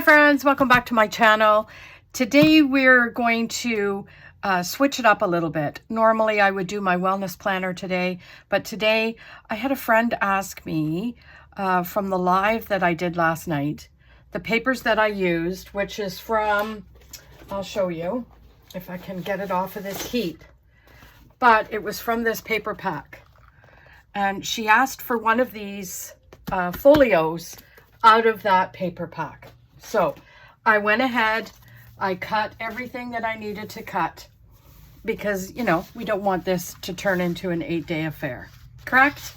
friends, welcome back to my channel. Today we're going to switch it up a little bit. Normally I would do my wellness planner today, but today I had a friend ask me from the live that I did last night, the papers that I used, which is from, I'll show you if I can get it off of this heap, but it was from this paper pack. And she asked for one of these folios out of that paper pack. So I went ahead, I cut everything that I needed to cut because, you know, we don't want this to turn into an 8-day affair. Correct?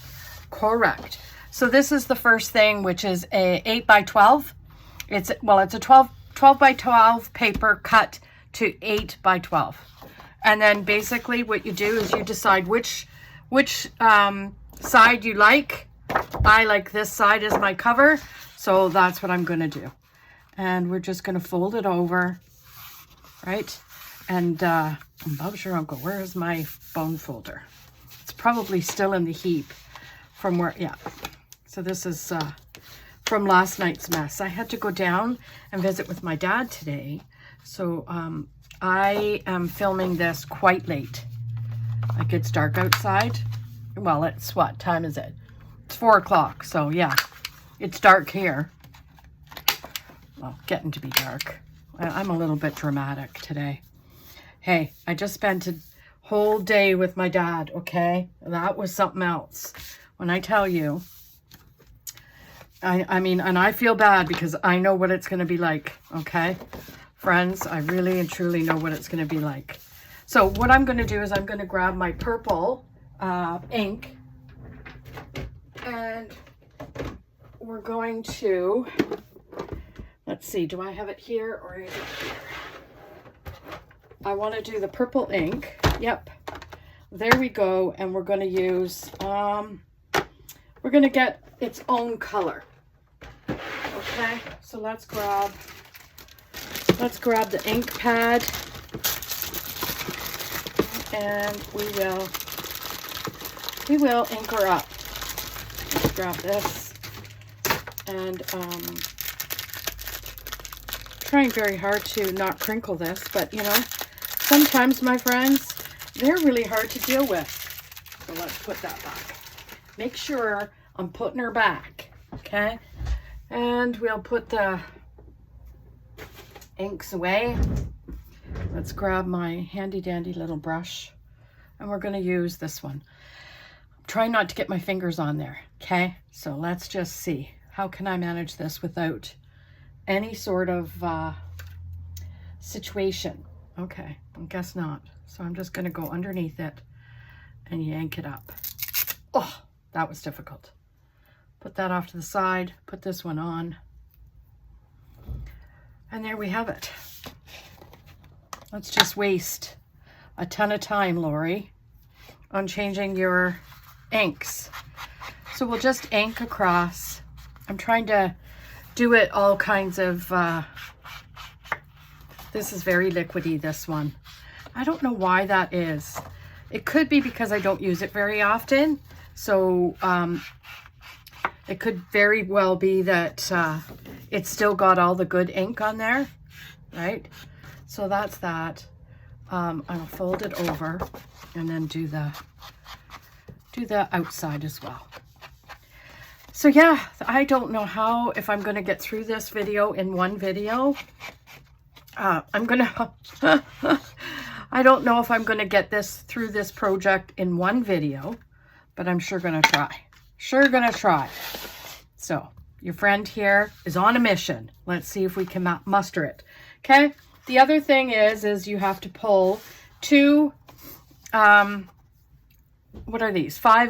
Correct. So this is the first thing, which is a 8 by 12. It's a 12 by 12 paper cut to 8 by 12. And then basically what you do is you decide which side you like. I like this side as my cover, so that's what I'm going to do. And we're just going to fold it over, right? And Bob's your uncle. Where is my bone folder? It's probably still in the heap from where, yeah. So this is from last night's mess. I had to go down and visit with my dad today. So I am filming this quite late. Like, it's dark outside. Well, it's what time is it? It's 4 o'clock. So yeah, it's dark here. Well, getting to be dark. I'm a little bit dramatic today. Hey, I just spent a whole day with my dad, okay? That was something else. When I tell you, I mean, and I feel bad because I know what it's going to be like, okay? Friends, I really and truly know what it's going to be like. So what I'm going to do is I'm going to grab my purple ink, and we're going to, let's see, do I have it here or is it here? I want to do the purple ink. Yep. There we go. And we're going to use, we're going to get its own color. Okay. So let's grab the ink pad, and we will ink her up. Let's grab this, and trying very hard to not crinkle this, but you know, sometimes, my friends, they're really hard to deal with. So let's put that back. Make sure I'm putting her back, okay? And we'll put the inks away. Let's grab my handy dandy little brush, and we're going to use this one. I'm trying not to get my fingers on there, okay? So let's just see. How can I manage this without any sort of situation? Okay, I guess not. So I'm just going to go underneath it and yank it up. Oh, that was difficult. Put that off to the side, put this one on. And there we have it. Let's just waste a ton of time, Lori, on changing your inks. So we'll just ink across. I'm trying to do it all kinds of, this is very liquidy, this one. I don't know why that is. It could be because I don't use it very often. So it could very well be that it's still got all the good ink on there, right? So that's that. I'll fold it over and then do the outside as well. So yeah, I don't know if I'm going to get through this video in one video. I don't know if I'm going to get through this project in one video, but I'm sure going to try. Sure going to try. So your friend here is on a mission. Let's see if we can muster it. Okay. The other thing is you have to pull two, what are these? 5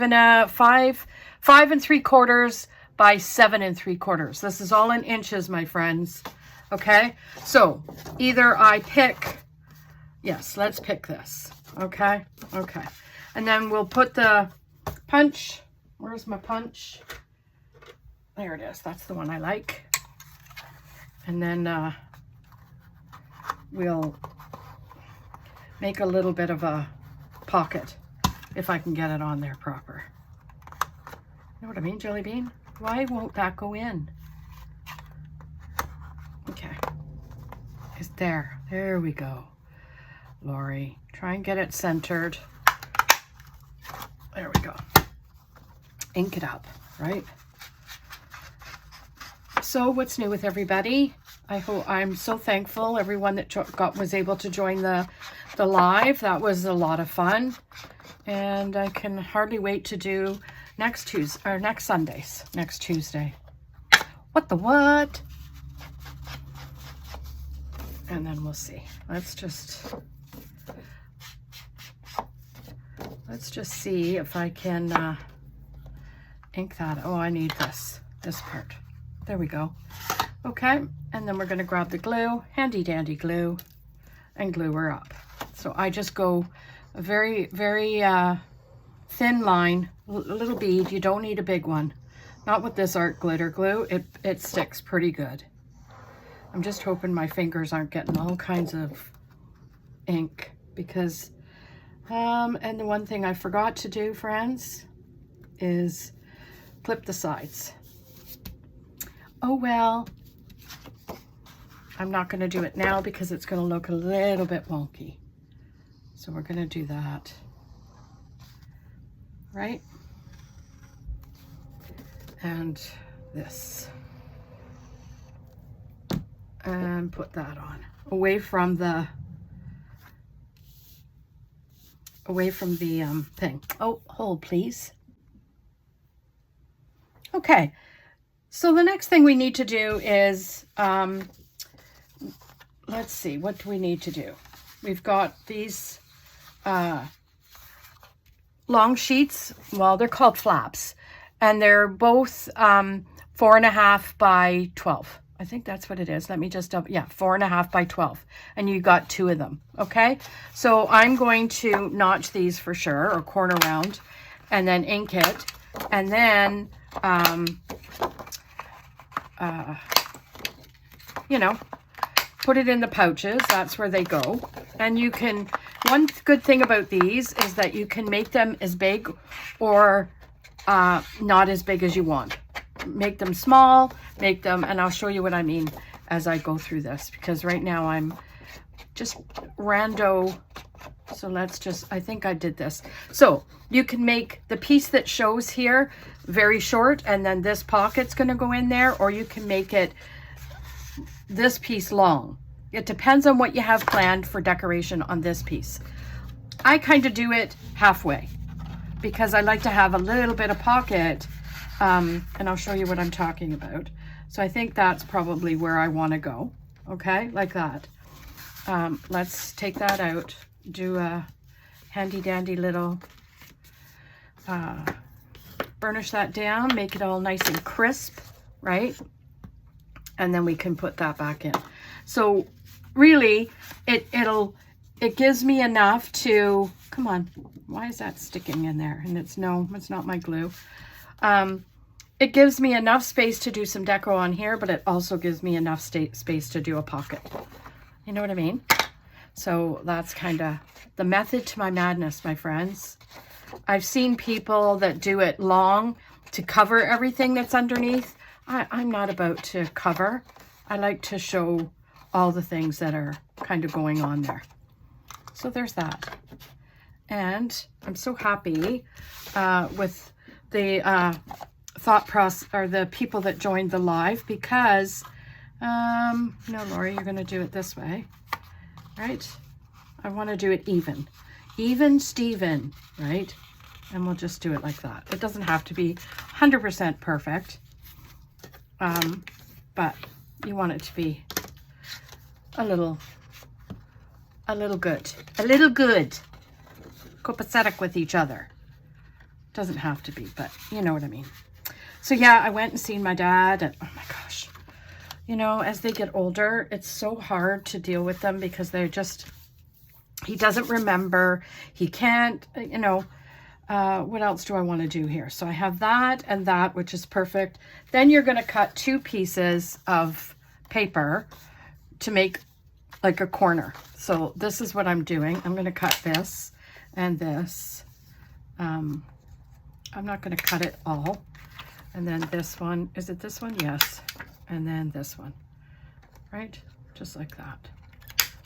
3/4 by 7 3/4. This is all in inches, my friends. Okay. So either I pick, yes, let's pick this. Okay. Okay. And then we'll put the punch. Where's my punch? There it is. That's the one I like. And then we'll make a little bit of a pocket if I can get it on there proper. You know what I mean, Jelly Bean? Why won't that go in? Okay. There we go. Lori, try and get it centered. There we go. Ink it up, right? So what's new with everybody? I'm so thankful everyone that was able to join the live. That was a lot of fun, and I can hardly wait to do next Tuesday or next Tuesday. What the what? And then we'll see. Let's just see if I can ink that. Oh, I need this part. There we go. Okay, and then we're going to grab the glue, handy dandy glue, and glue her up. So I just go a very, very thin line, a little bead. You don't need a big one. Not with this art glitter glue. It sticks pretty good. I'm just hoping my fingers aren't getting all kinds of ink because, and the one thing I forgot to do, friends, is clip the sides. Oh well, I'm not going to do it now because it's going to look a little bit wonky. So we're going to do that, right? And this. And put that on away from the thing. Oh, hold please. Okay, so the next thing we need to do is let's see, what do we need to do? We've got these long sheets. Well, they're called flaps, and they're both 4.5 by 12. I think that's what it is. Let me just double, yeah, 4.5 by 12. And you got 2 of them, okay? So I'm going to notch these for sure, or corner round, and then ink it, and then, you know, put it in the pouches. That's where they go. And you can, one good thing about these is that you can make them as big or not as big as you want. Make them small, make them, and I'll show you what I mean as I go through this, because right now I'm just rando. So let's just, I think I did this. So you can make the piece that shows here very short, and then this pocket's going to go in there, or you can make it this piece long. It depends on what you have planned for decoration on this piece. I kind of do it halfway because I like to have a little bit of pocket. And I'll show you what I'm talking about. So I think that's probably where I want to go. Okay, like that. Let's take that out. Do a handy dandy little, burnish that down, make it all nice and crisp, right? And then we can put that back in. So really, it gives me enough to, come on, why is that sticking in there? And it's not my glue. It gives me enough space to do some deco on here, but it also gives me enough space to do a pocket. You know what I mean? So that's kind of the method to my madness, my friends. I've seen people that do it long to cover everything that's underneath. I'm not about to cover. I like to show all the things that are kind of going on there. So there's that. And I'm so happy with the thought process, or the people that joined the live, because no, Lori, you're going to do it this way, right? I want to do it even Steven, right? And we'll just do it like that. It doesn't have to be 100% perfect, but you want it to be a little good, copacetic with each other. Doesn't have to be, but you know what I mean. So yeah, I went and seen my dad, and oh my gosh, you know, as they get older, it's so hard to deal with them because they're just, he doesn't remember, he can't, you know, what else do I want to do here? So I have that and that, which is perfect. Then you're going to cut 2 pieces of paper to make like a corner. So this is what I'm doing. I'm going to cut this and this. I'm not going to cut it all. And then this one, is it this one? Yes. And then this one, right? Just like that.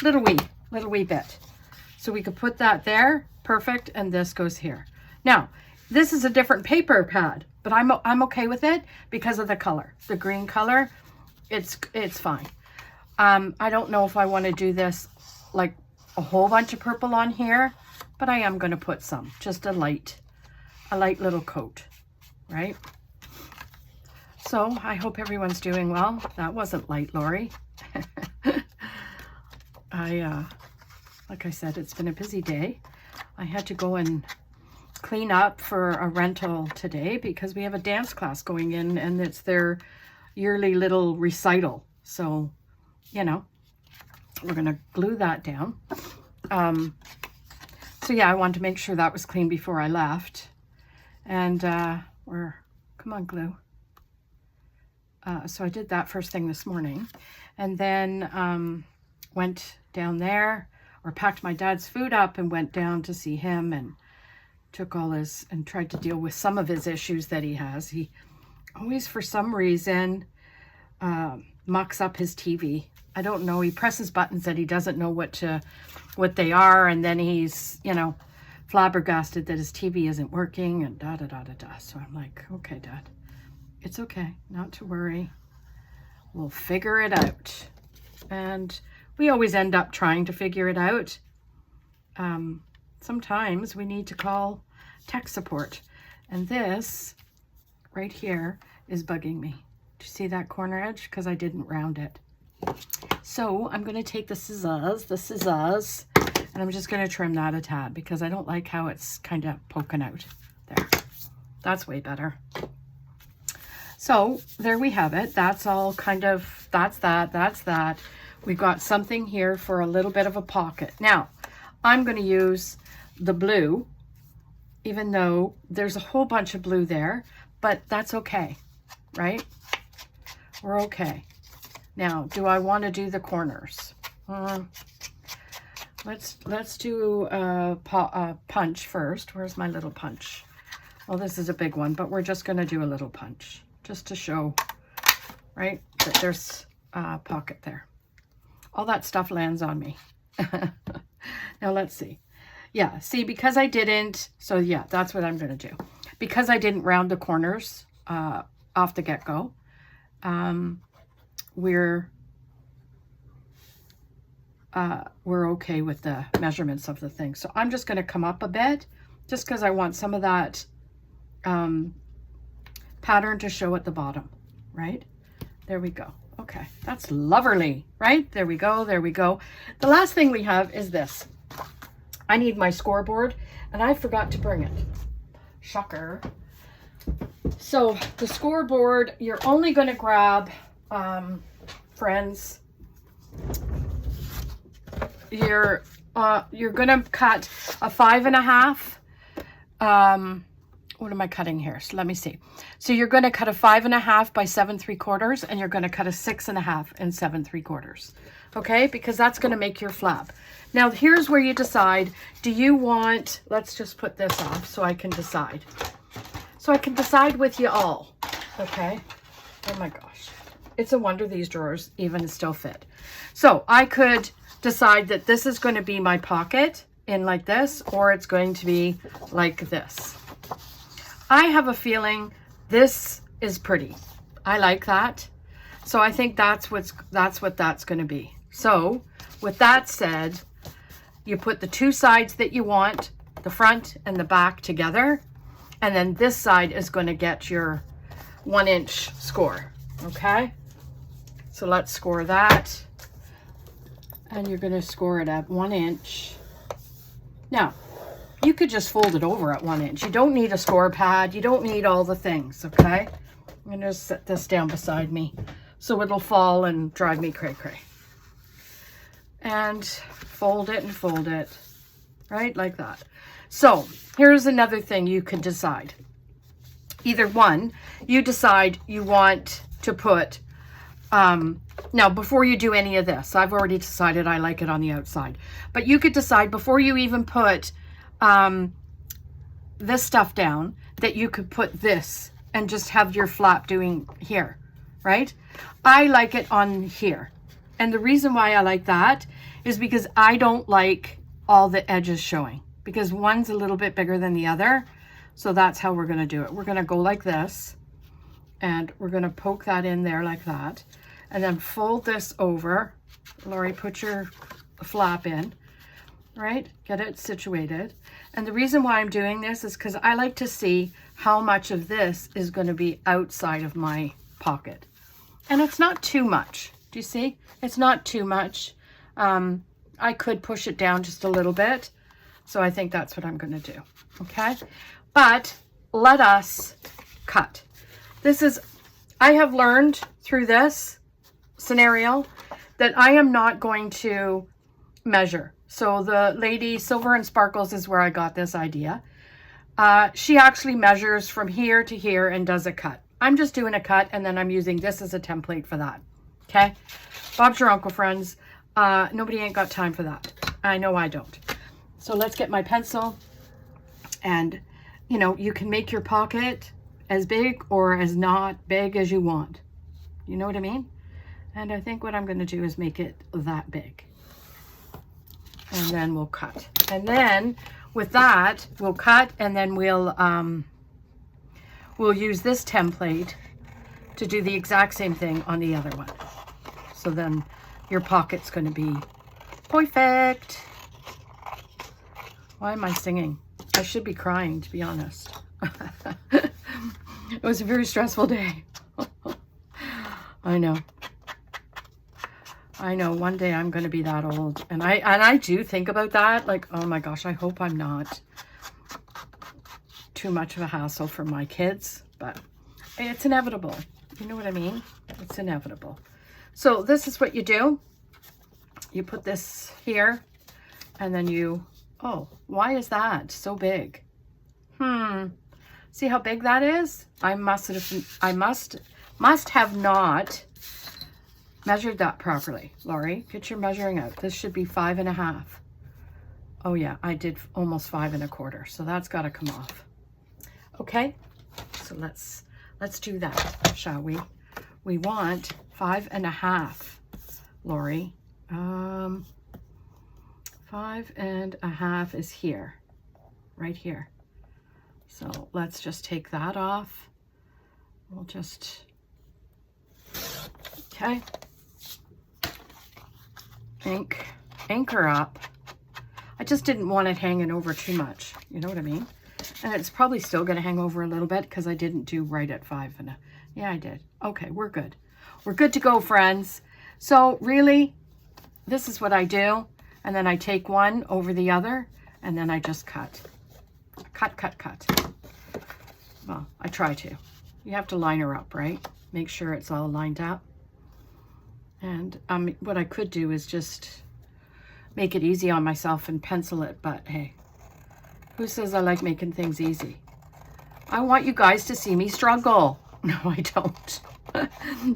little wee bit. So we could put that there, perfect, and this goes here. Now, this is a different paper pad, but I'm okay with it because of the color. The green color, it's fine. I don't know if I want to do this like a whole bunch of purple on here, but I am going to put some, just a light little coat, right? So I hope everyone's doing well. That wasn't light, Lori. Like I said, it's been a busy day. I had to go and clean up for a rental today because we have a dance class going in and it's their yearly little recital. So, you know, we're going to glue that down. So yeah, I wanted to make sure that was clean before I left. And come on, glue. So I did that first thing this morning, and then went down there, or packed my dad's food up and went down to see him and took all his, and tried to deal with some of his issues that he has. He always, for some reason, mucks up his TV. I don't know. He presses buttons that he doesn't know what they are, and then he's, you know, flabbergasted that his TV isn't working and da da da da da. So I'm like, okay, Dad, it's okay, not to worry. We'll figure it out. And we always end up trying to figure it out. Sometimes we need to call tech support. And this right here is bugging me. Do you see that corner edge? Because I didn't round it. So I'm going to take the scissors, and I'm just going to trim that a tad because I don't like how it's kind of poking out. There. That's way better. So there we have it. That's all kind of, that's that. We've got something here for a little bit of a pocket. Now, I'm going to use the blue, even though there's a whole bunch of blue there, but that's okay, right? We're okay. Now, do I want to do the corners? Let's do a punch first. Where's my little punch? Well, this is a big one, but we're just going to do a little punch just to show, right, that there's a pocket there. All that stuff lands on me. Now, let's see. Yeah, see, because I didn't, so yeah, that's what I'm going to do. Because I didn't round the corners off the get-go, we're okay with the measurements of the thing. So I'm just going to come up a bit just because I want some of that pattern to show at the bottom, right? There we go. Okay, that's lovely, right? There we go, there we go. The last thing we have is this. I need my scoreboard, and I forgot to bring it. Shocker. So the scoreboard, you're only going to grab, friends, you're going to cut a 5.5. What am I cutting here? So let me see. So you're going to cut a 5.5 by 7 3/4, and you're going to cut a 6.5 and 7 3/4. Okay, because that's going to make your flap. Now here's where you decide. Do you want? Let's just put this off so I can decide. So I can decide with you all. Okay. Oh my gosh, it's a wonder these drawers even still fit. So I could decide that this is going to be my pocket in like this, or it's going to be like this. I have a feeling this is pretty. I like that. So I think that's what that's going to be. So with that said, you put the two sides that you want, the front and the back together, and then this side is going to get your 1-inch score. Okay. So let's score that. And you're going to score it at 1 inch. Now, you could just fold it over at 1 inch. You don't need a score pad. You don't need all the things, okay? I'm going to set this down beside me so it'll fall and drive me cray-cray. And fold it, right? Like that. So here's another thing you can decide. Either one, you decide you want to put, now before you do any of this, I've already decided I like it on the outside, but you could decide before you even put this stuff down that you could put this and just have your flap doing here, right? I like it on here. And the reason why I like that is because I don't like all the edges showing, because one's a little bit bigger than the other. So that's how we're going to do it. We're going to go like this, and we're going to poke that in there like that, and then fold this over. Lori, put your flap in, right? Get it situated. And the reason why I'm doing this is because I like to see how much of this is going to be outside of my pocket. And it's not too much. Do you see? It's not too much. I could push it down just a little bit. So I think that's what I'm going to do. Okay. But let us cut. I have learned through this scenario that I am not going to measure. So the lady, Silver and Sparkles, is where I got this idea. She actually measures from here to here and does a cut. I'm just doing a cut, and then I'm using this as a template for that. Okay? Bob's your uncle, friends. Nobody ain't got time for that. I know I don't. So let's get my pencil, and you know, you can make your pocket as big or as not big as you want. You know what I mean? And I think what I'm going to do is make it that big. And then we'll cut. And then with that, we'll cut, and then we'll use this template to do the exact same thing on the other one. So then your pocket's going to be perfect. Why am I singing? I should be crying, to be honest. It was a very stressful day. I know. I know one day I'm going to be that old. And I do think about that. Like, oh my gosh, I hope I'm not too much of a hassle for my kids. But it's inevitable. You know what I mean? It's inevitable. So this is what you do. You put this here, and then you... Oh, why is that so big? See how big that is? I must have not measured that properly. Lori, get your measuring out. This should be 5.5. Oh yeah, I did almost 5.25. So that's got to come off. Okay, so let's do that, shall we? We want 5.5, Lori. 5.5 is here, right here. So let's just take that off. We'll just, okay. Anchor up. I just didn't want it hanging over too much. You know what I mean? And it's probably still going to hang over a little bit because I didn't do right at 5.5. Yeah, I did. Okay, we're good. We're good to go, friends. So really, this is what I do. And then I take one over the other, and then I just cut. Cut, cut, cut. Well, I try to. You have to line her up, right? Make sure it's all lined up. And what I could do is just make it easy on myself and pencil it, but hey, who says I like making things easy? I want you guys to see me struggle. No, I don't.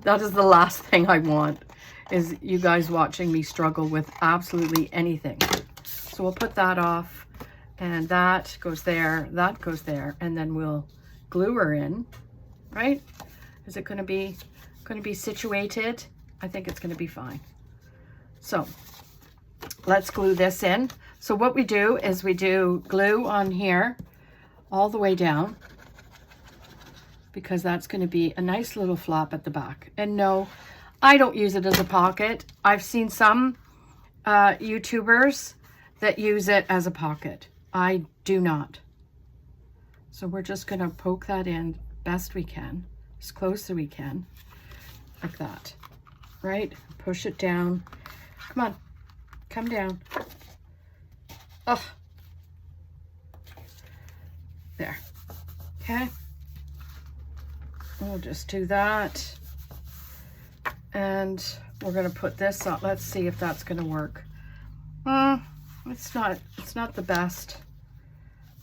That is the last thing I want, is you guys watching me struggle with absolutely anything. So we'll put that off, and that goes there, that goes there, and then we'll glue her in, right? Is it going to be situated? I think it's going to be fine. So let's glue this in. So what we do is we do glue on here all the way down, because that's going to be a nice little flap at the back. And no, I don't use it as a pocket. I've seen some YouTubers that use it as a pocket. I do not. So we're just going to poke that in best we can, as close as we can, like that, right? Push it down. Come on, come down. Oh, there. Okay. We'll just do that. And we're going to put this on. Let's see if that's going to work. It's not the best,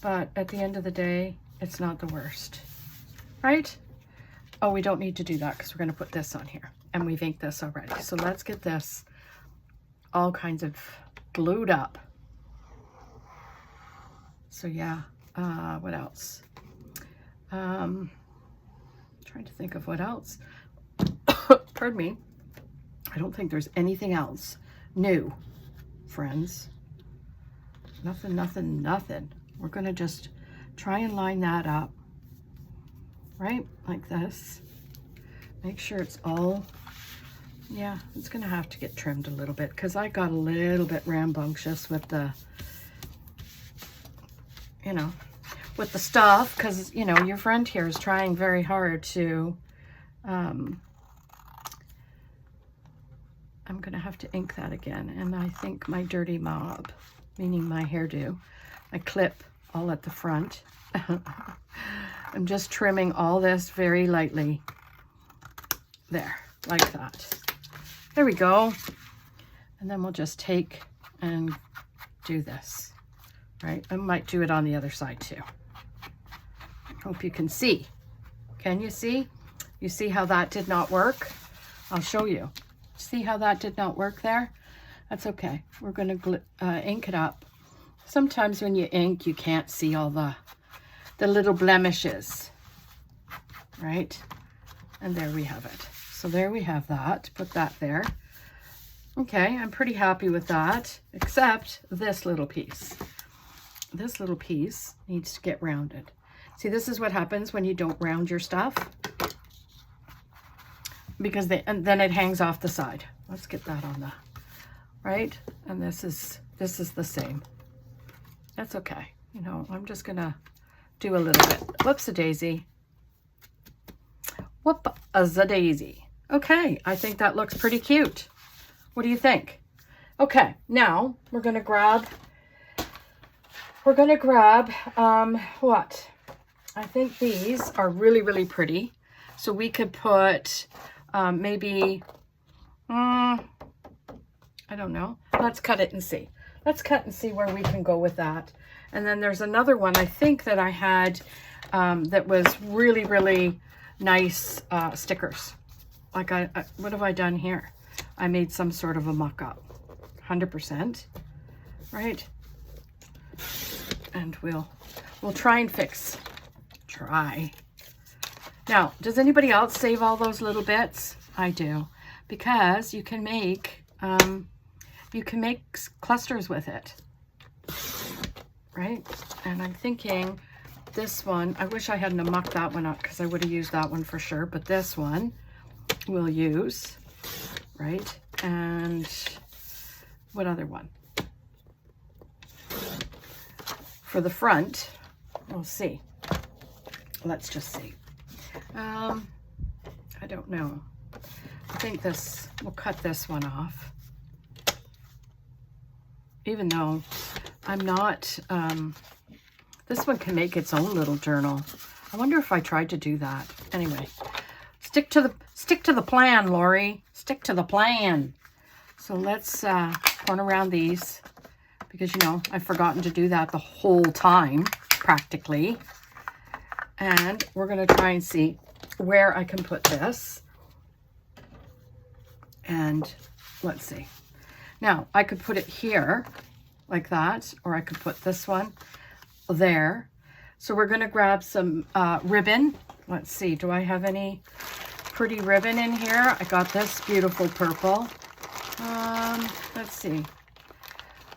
but at the end of the day, it's not the worst, right? Oh, we don't need to do that because we're going to put this on here, and we've inked this already. So let's get this all kinds of glued up. So yeah, what else? Trying to think of what else. Pardon me. I don't think there's anything else new, friends. Nothing, nothing, nothing. We're going to just try and line that up, right? Like this. Make sure it's all, yeah, it's going to have to get trimmed a little bit because I got a little bit rambunctious with the, you know, with the stuff because, you know, your friend here is trying very hard to, I'm going to have to ink that again. And I think my dirty mob, meaning my hairdo, my clip all at the front. I'm just trimming all this very lightly. There, like that. There we go. And then we'll just take and do this, right? I might do it on the other side too. Hope you can see. Can you see? You see how that did not work? I'll show you. See how that did not work there? That's okay. We're going to ink it up. Sometimes when you ink, you can't see all the little blemishes, right? And there we have it. So there we have that. Put that there. Okay, I'm pretty happy with that, except this little piece. This little piece needs to get rounded. See, this is what happens when you don't round your stuff. Because and then it hangs off the side. Let's get that on the right. And this is the same. That's okay. You know, I'm just gonna do a little bit. Whoops a daisy. Whoop a daisy. Okay, I think that looks pretty cute. What do you think? Okay, now we're gonna grab what? I think these are really, really pretty. So we could put maybe, I don't know. Let's cut it and see. Let's cut and see where we can go with that. And then there's another one I think that I had that was really, really nice stickers. Like what have I done here? I made some sort of a mock-up, 100%, right? And we'll try and fix. Try. Now, does anybody else save all those little bits? I do, because you can make clusters with it, right? And I'm thinking this one, I wish I hadn't mucked that one up because I would have used that one for sure, but this one we'll use, right? And what other one? For the front, we'll see. Let's just see. I don't know. I think we'll cut this one off. Even though I'm not, this one can make its own little journal. I wonder if I tried to do that. Anyway, stick to the plan, Lori. Stick to the plan. So let's turn around these because, you know, I've forgotten to do that the whole time, practically. And we're going to try and see where I can put this. And let's see. Now, I could put it here like that, or I could put this one there. So we're going to grab some ribbon. Let's see. Do I have any pretty ribbon in here? I got this beautiful purple. Let's see.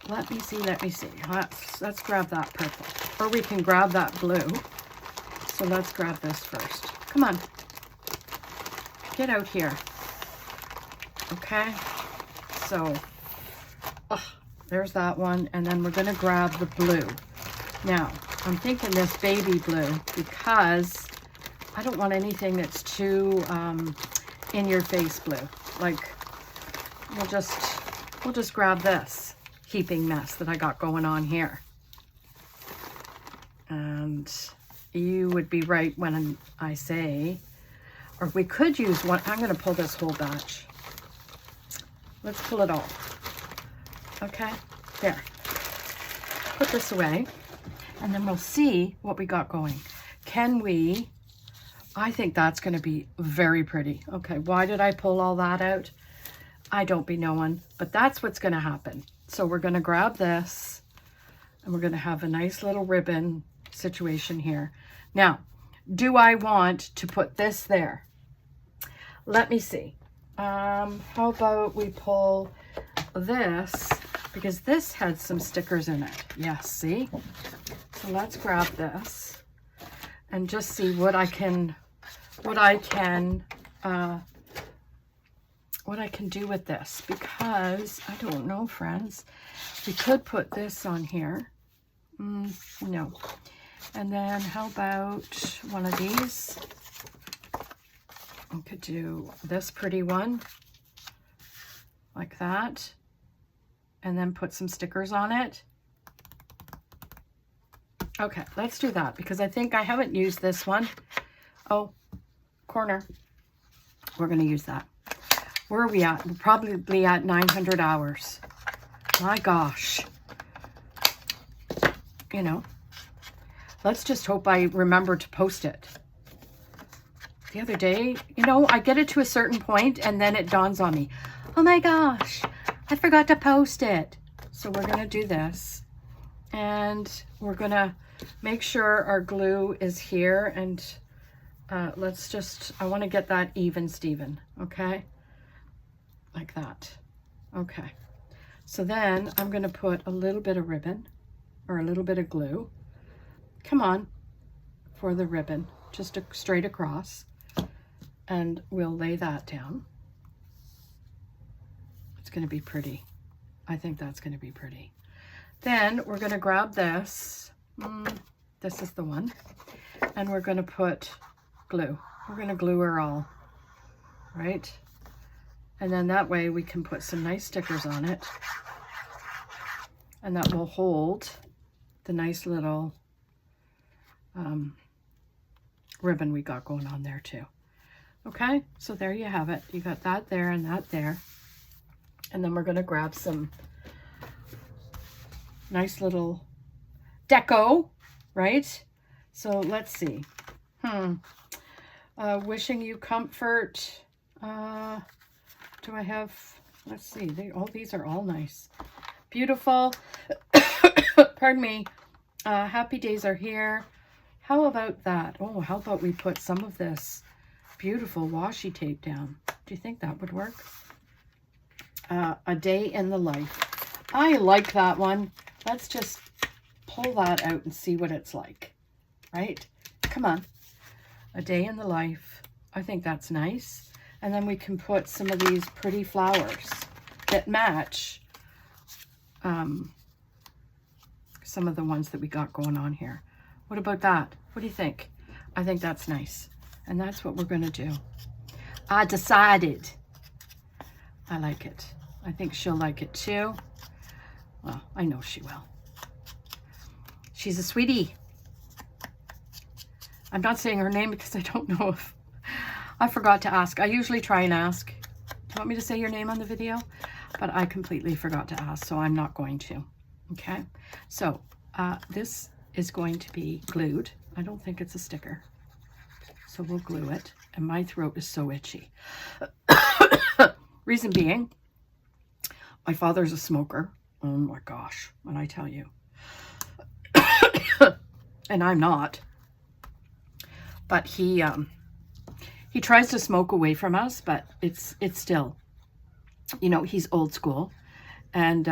Let me see. Let's grab that purple. Or we can grab that blue. So let's grab this first. Come on. Get out here. Okay. So, there's that one. And then we're going to grab the blue. Now, I'm thinking this baby blue because I don't want anything that's too in your face blue. Like, we'll just grab this heaping mess that I got going on here. And you would be right when I say, or we could use one. I'm going to pull this whole batch. Let's pull it all. Okay, there. Put this away, and then we'll see what we got going. Can we? I think that's going to be very pretty. Okay, why did I pull all that out? I don't be knowing, but that's what's going to happen. So we're going to grab this, and we're going to have a nice little ribbon situation here. Now, do I want to put this there? Let me see. How about we pull this, because this had some stickers in it. Yes, see? So let's grab this and just see what I can do with this, because I don't know, friends. We could put this on here. No. And then how about one of these? We could do this pretty one like that, and then put some stickers on it. Okay, let's do that, because I think I haven't used this one. Oh, corner. We're going to use that. Where are we at? We're probably at 900 hours. My gosh. You know, let's just hope I remember to post it. The other day, you know, I get it to a certain point and then it dawns on me. Oh my gosh, I forgot to post it. So we're going to do this. And we're going to make sure our glue is here. And let's just, I want to get that even, Steven. Okay? Like that. Okay. So then I'm going to put a little bit of ribbon or a little bit of glue. Come on, for the ribbon, just straight across. And we'll lay that down. It's going to be pretty. I think that's going to be pretty. Then we're going to grab this. This is the one. And we're going to put glue. We're going to glue her all. Right? And then that way we can put some nice stickers on it. And that will hold the nice little ribbon we got going on there too. Okay, so there you have it. You got that there and that there. And then we're going to grab some nice little deco, right? So let's see. Wishing you comfort. Do I have, let's see, these are all nice. Beautiful. Pardon me. Happy days are here. How about that? Oh, how about we put some of this beautiful washi tape down? Do you think that would work? A day in the life. I like that one. Let's just pull that out and see what it's like. Right? Come on. A day in the life. I think that's nice. And then we can put some of these pretty flowers that match some of the ones that we got going on here. What about that? What do you think? I think that's nice. And that's what we're going to do. I decided. I like it. I think she'll like it too. Well, I know she will. She's a sweetie. I'm not saying her name because I don't know if I forgot to ask. I usually try and ask. Do you want me to say your name on the video? But I completely forgot to ask, so I'm not going to. Okay, so this is going to be glued. I don't think it's a sticker. So we'll glue it. And my throat is so itchy. Reason being, my father's a smoker. Oh my gosh, when I tell you. And I'm not. But he tries to smoke away from us, but it's still, you know, he's old school. And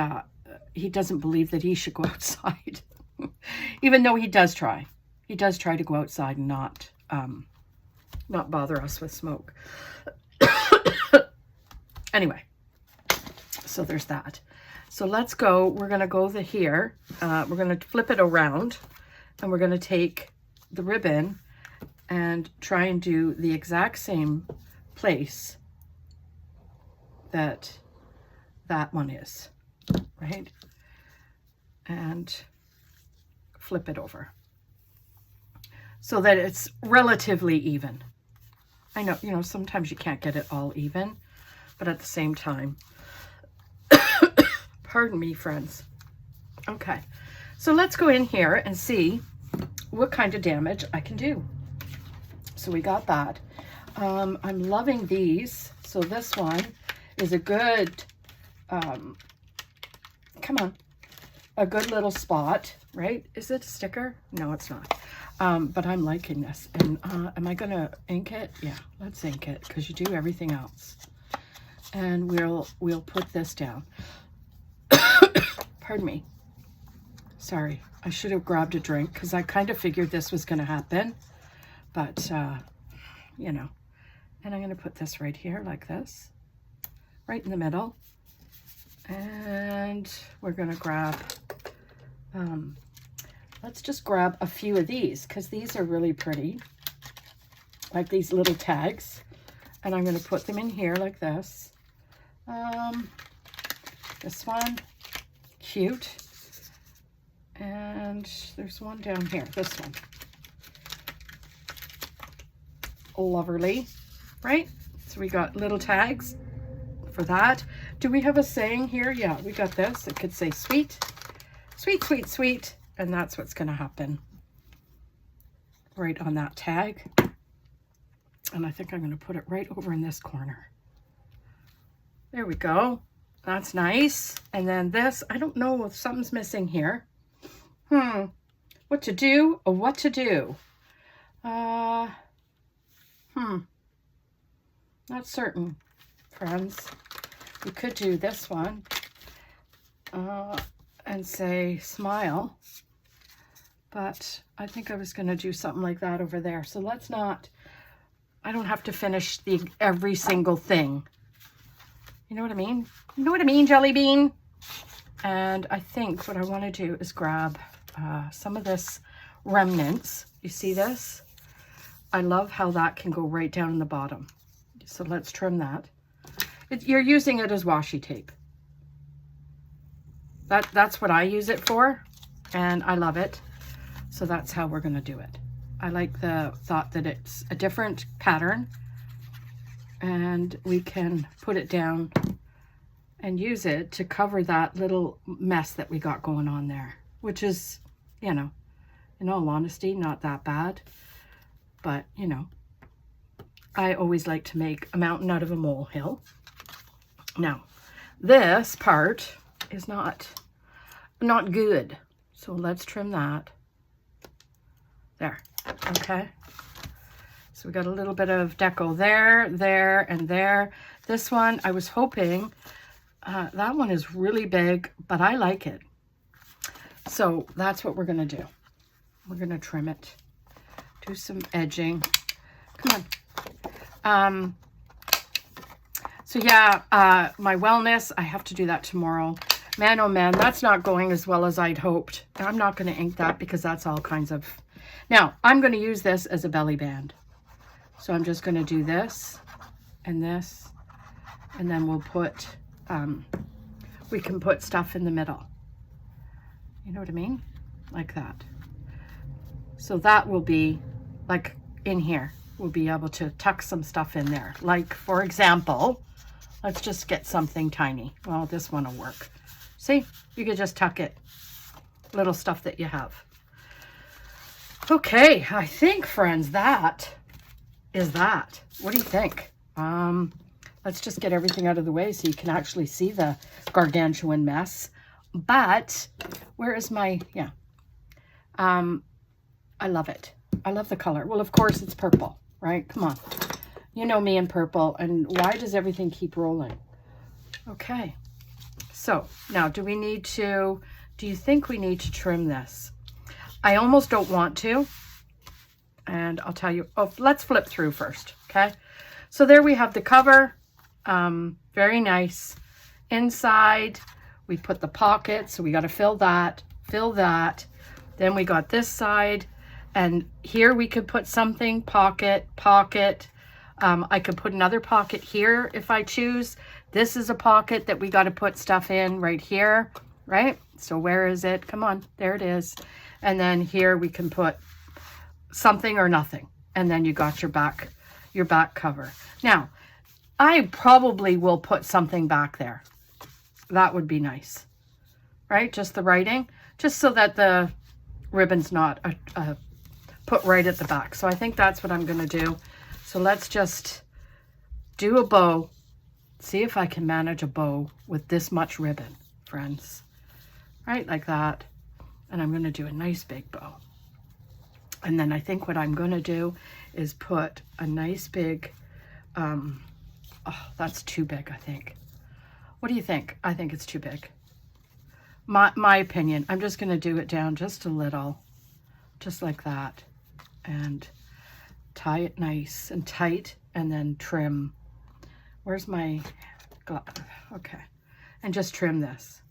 he doesn't believe that he should go outside. Even though he does try. He does try to go outside and not bother us with smoke. Anyway, so there's that. So let's go. We're going to go here. We're going to flip it around. And we're going to take the ribbon and try and do the exact same place that one is. Right? And flip it over so that it's relatively even. I know, you know, sometimes you can't get it all even, but at the same time, pardon me, friends. Okay, so let's go in here and see what kind of damage I can do. So we got that. I'm loving these. So this one is a good, come on, a good little spot, right? Is it a sticker? No, it's not. But I'm liking this. And am I going to ink it? Yeah, let's ink it because you do everything else. and we'll put this down. Pardon me. Sorry, I should have grabbed a drink because I kind of figured this was going to happen, but you know. And I'm going to put this right here like this, right in the middle. And we're going to grab, let's just grab a few of these because these are really pretty, like these little tags. And I'm going to put them in here like this. This one, cute. And there's one down here, this one. Loverly, right? So we got little tags for that. Do we have a saying here? Yeah, we got this. It could say sweet, sweet, sweet, sweet. And that's what's going to happen right on that tag. And I think I'm going to put it right over in this corner. There we go. That's nice. And then this, I don't know if something's missing here. What to do or what to do? Not certain, friends. We could do this one and say smile, but I think I was going to do something like that over there. So let's not, I don't have to finish every single thing. You know what I mean? You know what I mean, Jelly Bean? And I think what I want to do is grab some of this remnants. You see this? I love how that can go right down in the bottom. So let's trim that. You're using it as washi tape. That's what I use it for, and I love it. So that's how we're going to do it. I like the thought that it's a different pattern, and we can put it down and use it to cover that little mess that we got going on there, which is, you know, in all honesty, not that bad. But, you know, I always like to make a mountain out of a molehill. Now, this part is not good. So let's trim that. There. Okay. So we got a little bit of deco there, there, and there. This one, I was hoping, that one is really big, but I like it. So that's what we're going to do. We're going to trim it. Do some edging. Come on. So yeah, my wellness, I have to do that tomorrow. Man, oh man, that's not going as well as I'd hoped. I'm not going to ink that because that's all kinds of... Now, I'm going to use this as a belly band. So I'm just going to do this, and then we'll put, we can put stuff in the middle. You know what I mean? Like that. So that will be, like in here, we'll be able to tuck some stuff in there. Like, for example, let's just get something tiny. Well, this one will work. See, you could just tuck it. Little stuff that you have. Okay, I think, friends, that is that. What do you think? Let's just get everything out of the way so you can actually see the gargantuan mess. But where is my, yeah. I love it. I love the color. Well, of course, it's purple, right? Come on. You know me in purple. And why does everything keep rolling? Okay. So now, do you think we need to trim this? I almost don't want to. And I'll tell you, let's flip through first, okay? So there we have the cover. Very nice. Inside, we put the pocket, so we got to fill that. Then we got this side, and here we could put something, pocket. I could put another pocket here if I choose. This is a pocket that we got to put stuff in right here, right? So where is it? Come on, there it is. And then here we can put something or nothing. And then you got your back cover. Now, I probably will put something back there. That would be nice, right? Just the writing, just so that the ribbon's not put right at the back. So I think that's what I'm going to do. So let's just do a bow. See if I can manage a bow with this much ribbon, friends. Right, like that. And I'm going to do a nice big bow. And then I think what I'm going to do is put a nice big Oh, that's too big, I think. What do you think? I think it's too big. My opinion. I'm just going to do it down just a little, just like that, and tie it nice and tight, and then trim. Where's my glove? Okay. And just trim this,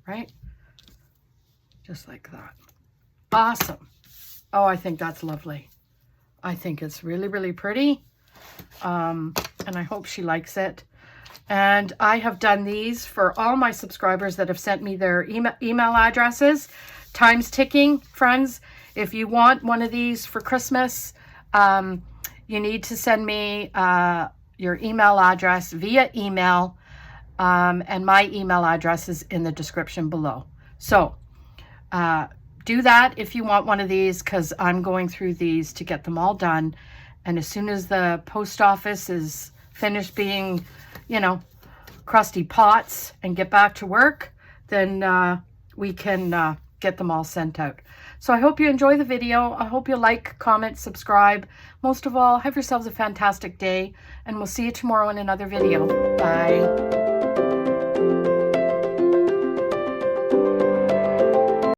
right? Just like that. Awesome. Oh, I think that's lovely. I think it's really, really pretty. And I hope she likes it. And I have done these for all my subscribers that have sent me their email addresses. Time's ticking, friends. If you want one of these for Christmas, you need to send me your email address via email. And my email address is in the description below. So do that if you want one of these, because I'm going through these to get them all done. And as soon as the post office is finished being, you know, crusty pots and get back to work, then we can get them all sent out. So I hope you enjoy the video. I hope you like, comment, subscribe. Most of all, have yourselves a fantastic day, and we'll see you tomorrow in another video. Bye.